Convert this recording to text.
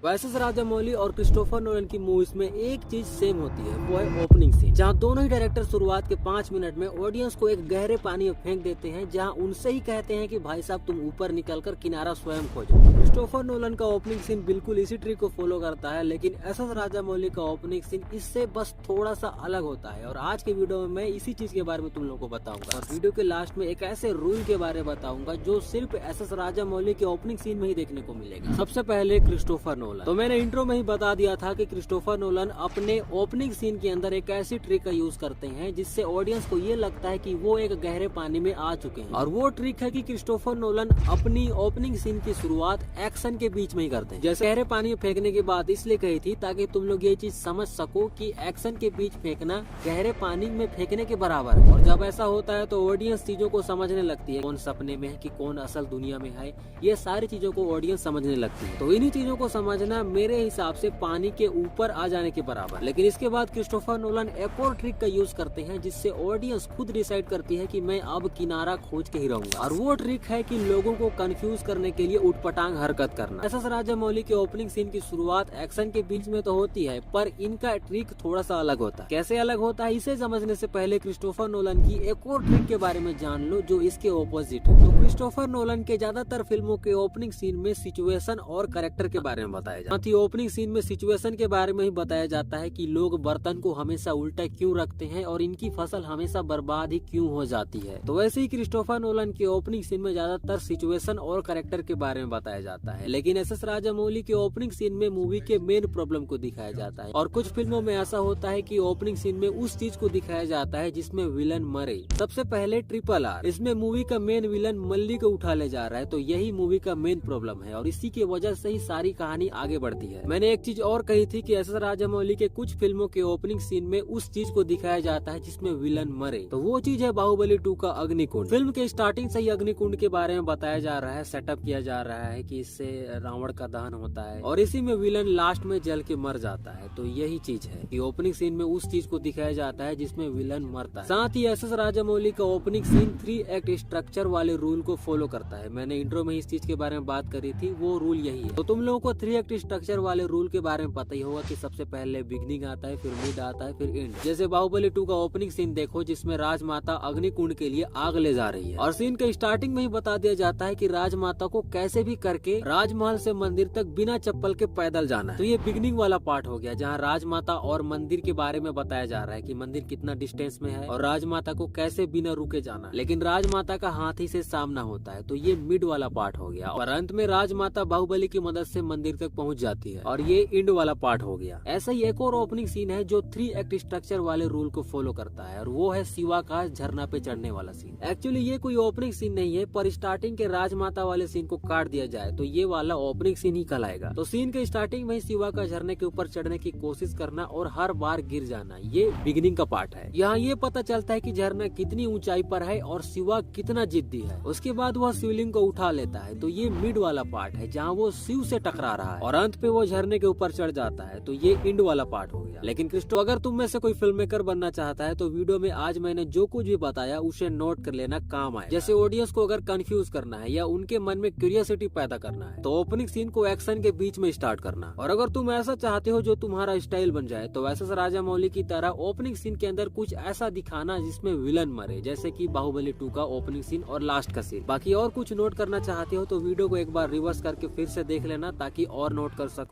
वैसे राजामौली और Christopher Nolan की मूवीज में एक चीज सेम होती है, वो है ओपनिंग सीन, जहां दोनों ही डायरेक्टर शुरुआत के 5 मिनट में ऑडियंस को एक गहरे पानी में फेंक देते हैं, जहां उनसे ही कहते हैं कि भाई साहब तुम ऊपर निकलकर किनारा स्वयं खोजो। क्रिस्टोफर नोलन का ओपनिंग सीन बिल्कुल इसी ट्रिक को फॉलो करता है, लेकिन एस.एस. राजामौली का ओपनिंग सीन इससे बस थोड़ा सा अलग होता है। और आज के वीडियो में मैं इसी चीज के बारे में तुम लोगों को बताऊंगा, और वीडियो के लास्ट में एक ऐसे रूल के बारे में बताऊंगा जो सिर्फ एस.एस. राजामौली के ओपनिंग सीन में ही देखने को मिलेगा। सबसे पहले क्रिस्टोफर नोलन, तो मैंने इंट्रो में ही बता दिया था कि क्रिस्टोफर नोलन अपने ओपनिंग सीन के अंदर एक ऐसी ट्रिक का यूज करते हैं जिससे ऑडियंस को ये लगता है कि वो एक गहरे पानी में आ चुके हैं। और वो ट्रिक है कि क्रिस्टोफर नोलन अपनी ओपनिंग सीन की शुरुआत एक्शन के बीच में ही करते हैं। जैसे गहरे पानी में फेंकने की बात इसलिए कही थी ताकि तुम लोग ये चीज समझ सको कि एक्शन के बीच फेंकना गहरे पानी में फेंकने के बराबर है। और जब ऐसा होता है तो ऑडियंस चीजों को समझने लगती है, कौन सपने में है कि कौन असल दुनिया में है, ये सारी चीजों को ऑडियंस समझने लगती है। तो इन्हीं चीजों को समझना मेरे हिसाब से पानी के ऊपर आ जाने के बराबर। लेकिन इसके बाद क्रिस्टोफर नोलन एक और ट्रिक का यूज करते हैं जिससे ऑडियंस खुद डिसाइड करती है कि मैं अब किनारा खोज के ही रहूंगा। और वो ट्रिक है कि लोगों को कंफ्यूज करने के लिए उठपटांग हरकत करना। एस.एस. राजामौली के ओपनिंग सीन की शुरुआत एक्शन के बीच में तो होती है, पर इनका ट्रिक थोड़ा सा अलग होता है। कैसे अलग होता है इसे समझने से पहले क्रिस्टोफर नोलन की एक और ट्रिक के बारे में जान लो जो इसके ऑपोजिट है। तो क्रिस्टोफर नोलन के ज्यादातर फिल्मों के ओपनिंग सीन में सिचुएशन और कैरेक्टर के बारे में बताया जाता है। ओपनिंग सीन में सिचुएशन के बारे में ही बताया जाता है कि लोग बर्तन को हमेशा उल्टा क्यों रखते हैं और इनकी फसल हमेशा बर्बाद ही क्यों हो जाती है। तो वैसे ही क्रिस्टोफर नोलन के ओपनिंग सीन में ज्यादातर सिचुएशन और कैरेक्टर के बारे में बताया जाता है। लेकिन एस.एस. राजामौली के ओपनिंग सीन में मूवी के मेन प्रॉब्लम को दिखाया जाता है। और कुछ फिल्मों में ऐसा होता है कि ओपनिंग सीन में उस चीज को दिखाया जाता है जिसमें विलन मरे। सबसे पहले RRR, इसमें मूवी का मेन विलन मल्ली को उठा ले जा रहा है, तो यही मूवी का मेन प्रॉब्लम है और इसी की वजह से ही सारी कहानी आगे बढ़ती है। मैंने एक चीज और कही थी कि एस.एस. राजामौली के कुछ फिल्मों के ओपनिंग सीन में उस चीज को दिखाया जाता है जिसमें विलन मरे, तो वो चीज है बाहुबली 2 का अग्निकुंड। फिल्म के स्टार्टिंग से ही अग्निकुंड के बारे में बताया जा रहा है, सेटअप किया जा रहा है कि इससे रावण का दहन होता है और इसी में विलन लास्ट में जल के मर जाता है। तो यही चीज है कि ओपनिंग सीन में उस चीज को दिखाया जाता है जिसमें विलन मरता है। साथ ही एस.एस. राजामौली का ओपनिंग सीन 3 एक्ट स्ट्रक्चर वाले रूल को फॉलो करता है। मैंने इंट्रो में इस चीज के बारे में बात करी थी, वो रूल यही है। तो तुम लोगों को 3 एक्ट स्ट्रक्चर वाले रूल के बारे में पता ही होगा कि सबसे पहले बिगनिंग आता है, फिर मिड आता है, फिर एंड। जैसे बाहुबली 2 का ओपनिंग सीन देखो जिसमें राजमाता अग्निकुंड के लिए आग ले जा रही है और सीन के स्टार्टिंग में ही बता दिया जाता है कि राजमाता को कैसे भी करके राजमहल से मंदिर तक बिना चप्पल के पैदल जाना है। तो ये बिगनिंग वाला पार्ट हो गया जहाँ राजमाता और मंदिर के बारे में बताया जा रहा है कि मंदिर कितना डिस्टेंस में है और राजमाता को कैसे बिना रुके जाना, लेकिन राजमाता का हाथी से सामना होता है। तो ये मिड वाला पार्ट हो गया और अंत में राजमाता बाहुबली की मदद से मंदिर तक पहुँच जाती है और ये एंड वाला पार्ट हो गया। ऐसा ही एक और ओपनिंग सीन है जो 3 एक्ट स्ट्रक्चर वाले रूल को फॉलो करता है और वो है शिवा का झरना पे चढ़ने वाला सीन। एक्चुअली ये कोई ओपनिंग सीन नहीं है, पर स्टार्टिंग के राजमाता वाले सीन को काट दिया जाए तो ये वाला ओपनिंग सीन ही कहलाएगा। तो सीन के स्टार्टिंग में ही शिवा का झरने के ऊपर चढ़ने की कोशिश करना और हर बार गिर जाना, ये बिगिनिंग का पार्ट है। यहाँ ये पता चलता है कि झरना कितनी ऊंचाई पर है और शिवा कितना जिद्दी है। उसके बाद वह शिवलिंग को उठा लेता है, तो ये मिड वाला पार्ट है जहाँ वो शिव से टकरा रहा है और अंत पे वो झरने के ऊपर चढ़ जाता है, तो ये एंड वाला पार्ट हो गया। लेकिन क्रिस्टो, अगर तुम में से कोई फिल्म मेकर बनना चाहता है तो वीडियो में आज मैंने जो कुछ भी बताया उसे नोट कर लेना, काम आए। जैसे ऑडियंस को अगर कंफ्यूज करना है या उनके मन में क्यूरियोसिटी पैदा करना है तो ओपनिंग सीन को एक्शन के बीच में स्टार्ट करना। और अगर तुम ऐसा चाहते हो जो तुम्हारा स्टाइल बन जाए तो एस.एस. राजामौली की तरह ओपनिंग सीन के अंदर कुछ ऐसा दिखाना जिसमें विलन मरे, जैसे कि बाहुबली 2 का ओपनिंग सीन और लास्ट का सीन। बाकी और कुछ नोट करना चाहते हो तो वीडियो को एक बार रिवर्स करके फिर से देख लेना ताकि और नोट कर सको।